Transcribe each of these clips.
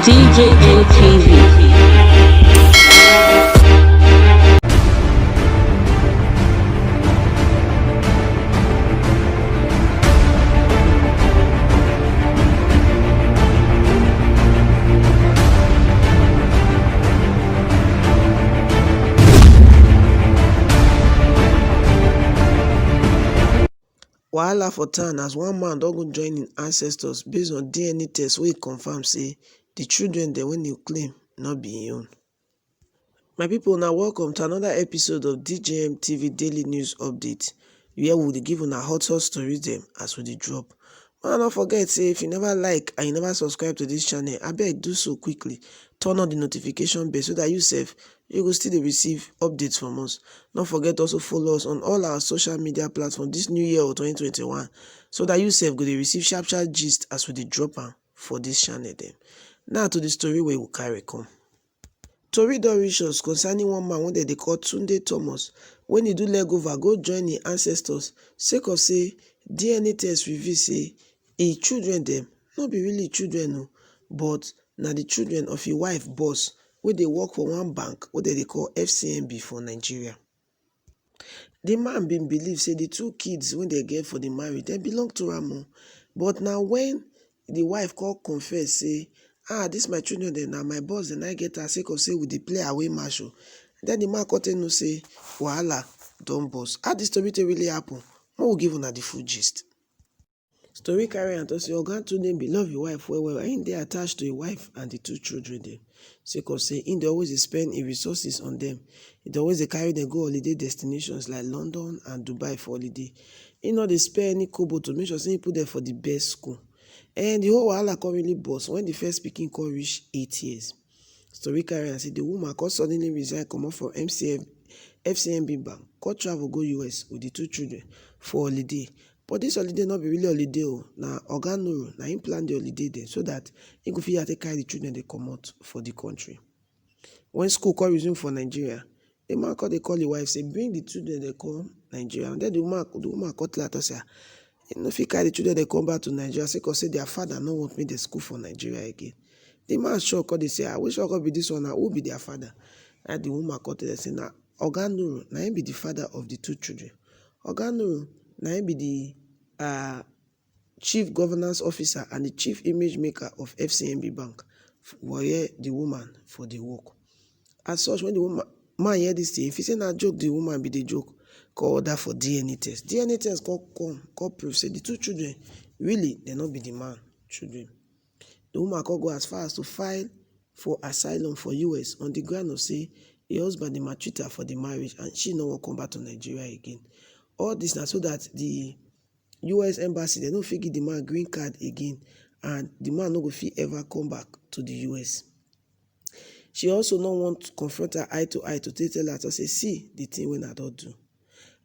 DJM TV. Wahala for town as one man don go join im ancestors based on DNA test wey confam say di children dem wey im claim no be im own. My pipo, una welcome to another episode of DJM TV daily news update, where we dey give una hot stories dem as we dey drop. Una no forget say if you never like and you never subscribe to dis channel, abeg do so quickly. Turn on the notification bell so that you sef you go still dey receive updates from us. No forget also follow us on all our social media platforms this new year of 2021 so that you sef go dey receive sharp gist as we dey drop am for dis channel dem. Now to the story wey we carry come. Tori don reach us concerning one man wey dem dey call Tunde Thomas when e do leg over go join im ancestors sake of say DNA test reveal say im children dem no be really children o, but na the children of im wife boss wey dey work for one bank wey dem dey call FCMB for Nigeria. The man bin believe say the two kids wey dem get for the marriage dem belong to am o, but na when the wife come confess say dis my children dem na my boss dem na get am sake of say we dey play away match o, then the man come tell know say wahala don burst. How dis story take really happen? Make we give una the full gist. Story carry am talk say oga Tunde bin love im wife well well, im dey attached to im wife and the two children dem sake of say im dey always dey spend im resources on dem. He dey always dey carry dem go holiday destinations like London and Dubai for holiday. Im no dey spare any kobo to make sure say im put dem for the best school. And the whole wahala come really burst when the first pikin come reach 8 years. Story carry am say the woman come suddenly resign comot from FCMB bank, come travel go US with the two children for holiday. But dis holiday no be really holiday o, na oga Nuru na im plan the holiday dem so that im go fit take carry the children dey comot for the country. When school come resume for Nigeria, the man come dey call im wife say bring the children dem come Nigeria. And then the woman come tell am talk say im no fit carry the children dem come back to Nigeria sake of say their father no want make dem school for Nigeria again. The man shock come dey say which one come be dis one na, who be their father? And the woman come tell dem say na oga Nuru na im be the father of the two children. Oga Nuru na im be the chief governance officer and the chief image maker of FCMB bank where the woman for dey work. As such, when the man hear dis thing, if he say na joke the woman be the joke, come order for DNA test. DNA test come prove say the two children really dem no be the man children. The woman come go as far as to file for asylum for US on the ground of say her husband dey maltreat her for the marriage and she no wan come back to Nigeria again. All this na so that the US embassy dem no fit give the man green card again and the man no go fit ever come back to the US. She also no want to confront her eye to eye to tell her to say see the thing wey I don do.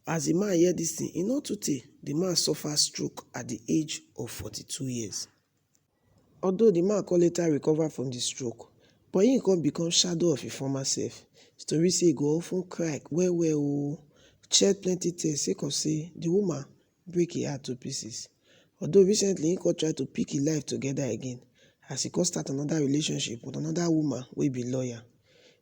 As the man hear dis thing, e no too tey, the man suffer stroke at the age of 42 years. Although the man come later recover from the stroke, but im come become shadow of im former self. Story say e go of ten cry well o, shed plenty tears sake of say the woman break im heart to pieces. Although recently im come try to pick im life together again as he come start another relationship with another woman wey be lawyer.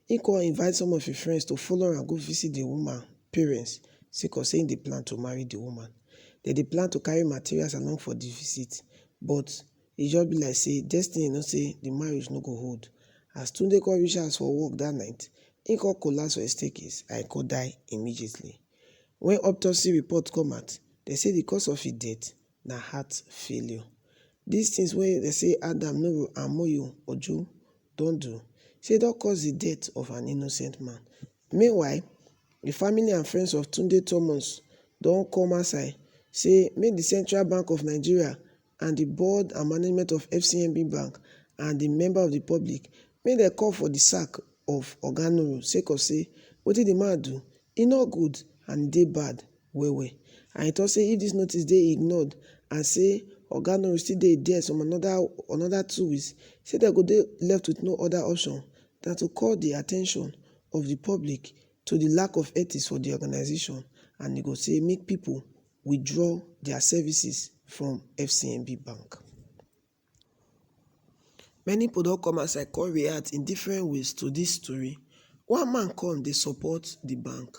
Im come invite some of im friends to follow am go visit the woman parents sake of say im dey plan to marry the woman. Dem dey plan to carry materials along for the visit, but e just be like say destiny know say the marriage no go hold. As Tunde come reach house for work that night, im come collapse for a staircase and im come die immediately. When autopsy report come out, dem say the cause of im death na heart failure. These things wey dem say Adam, Nuru and Moyo Ojo don do, say don cause the death of an innocent man. Meanwhile, the family and friends of Tunde Thomas don come outside say make the Central Bank of Nigeria and the board and management of FCMB bank and the member of the public make dem call for the sack of oga Nuru sake of say wetin the man do e no good and e dey bad well. And e talk say if dis notice dey ignored and say oga Nuru still dey there some another 2 weeks, say dem go dey left with no other option than to call the attention of the public to the lack of ethics for the organization, and e go say make people withdraw their services from FCMB bank. Many people don come outside come react in different ways to dis story. One man come dey support di bank.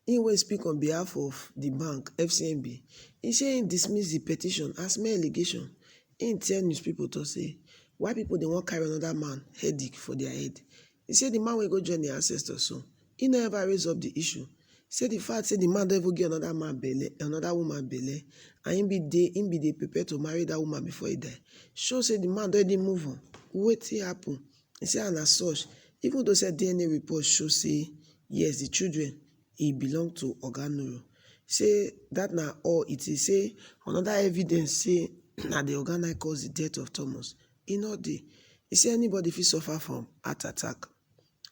Im wey speak on behalf of di bank FCMB, e say im dismiss di petition as mere allegation. Im tell news pipo tok say why pipo dey wan carry anoda man headache for dia head. E say di man wey go join di ancestors so, e no ever raise up di issue. Say di fact say di man don even get anoda woman belle, and im bin dey prepare to marry dat woman before e die, show say di man don already move on. Wetin happen? E say and as such, even though say DNA report show say yes, di children e belong to Oga Nuru, say dat na all it is. Say anoda evidence say na di Oga na cause di death of Thomas, e no dey. E say anybody fit suffer from heart attack.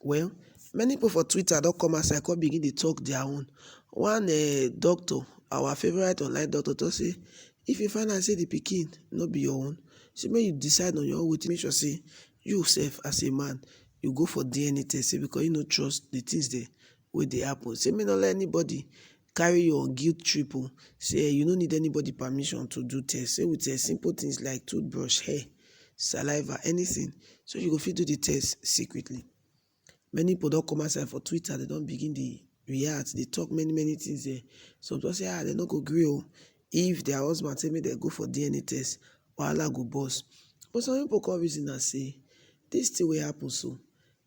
Well, many pipo for Twitter don come outside come begin dey talk their own. One doctor, our favourite online doctor, tok say if you find out say di pikin no be your own, say make you decide on your own way to make sure say you sef as a man you go for DNA test, say because you no trust the things dey wey dey happen. Say make no let anybody carry you on guilt trip o. Say you no need anybody permission to do test. Say with simple things like toothbrush, hair, saliva, anything, so you go fit do the test secretly. Many pipo don come outside for Twitter, they don begin dey react, dey talk many things there. Some don say dem no go gree o if their husband say make dem go for DNA test, wahala go burst. But some pipo come reason am say dis thing wey happen so,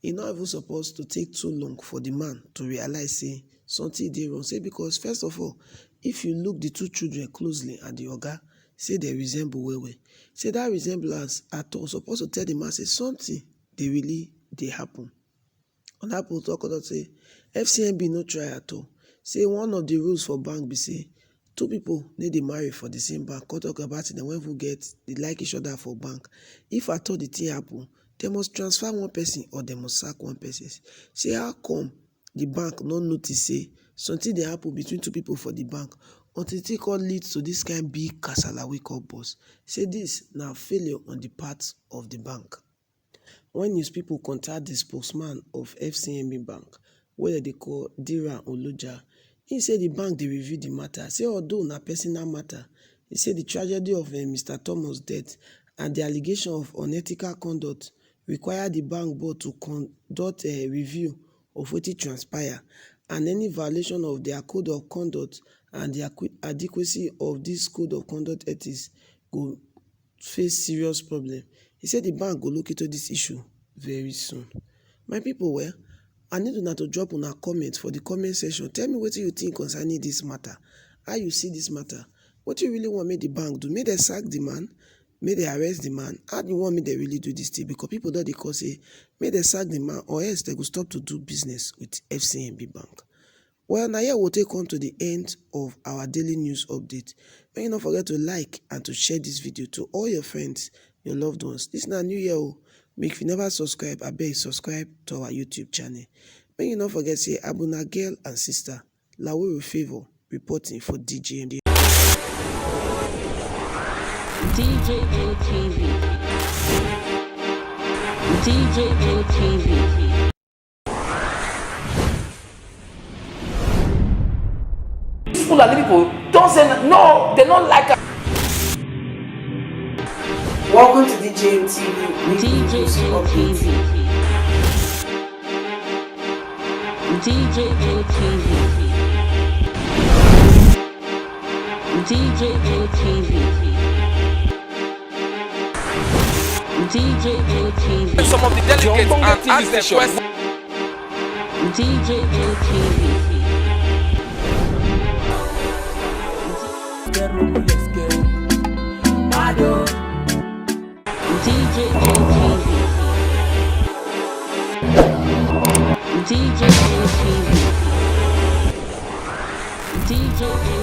e no even suppose to take too long for di man to realize say something dey wrong. Say because first of all, if you look di two children closely and di oga, say dem resemble well well. Say dat resemblance at all suppose to tell di man say something dey really dey happen. Oda pipo talk say FCMB no try at all. Say one of di rules for bank be say two pipo no dey marry for di same bank. Come talk about it, dem wan even dey like each other for bank. If at all the thing happen, dem must transfer one person or dem must sack one person. Say how come di bank no notice say something dey happen between two pipo for di bank until it come lead to dis kind big kasala wey come burst? Say dis na failure on di part of di bank. When news pipo contact di spokesman of FCMB bank wey dem dey call Dira Oloja, he say di bank dey review di matter. Say although na personal matter, he say the tragedy of Mr. Thomas' death and the allegation of unethical conduct require the bank board to conduct a review of wetin transpire, and any violation of their code of conduct and the adequacy of this code of conduct ethics go face serious problem. He said the bank go look into this issue very soon. My people, well, I need una to drop una comment for the comment section. Tell me what you think concerning this matter. How you see this matter? What you really want make the bank do? Make they sack the man? Make they arrest the man? How do you want me they really do this thing? Because people don't call say make they sack the man, or else they go stop to do business with FCMB bank. Well, now here we'll take on to the end of our daily news update. Make you not forget to like and to share this video to all your friends, your loved ones. This is not new year. Make if you never subscribe, I beg subscribe to our YouTube channel. Make you not forget say Abuna girl and sister Lawe Favor reporting for DJM. DJM TV. DJM TV. Fulani people don't say no, they don't like it. Welcome to DJM TV. DJM TV. DJM TV. DJM TV. DJM TV. Some of the delegates and ask the question. DJM TV. DJM TV. DJM TV.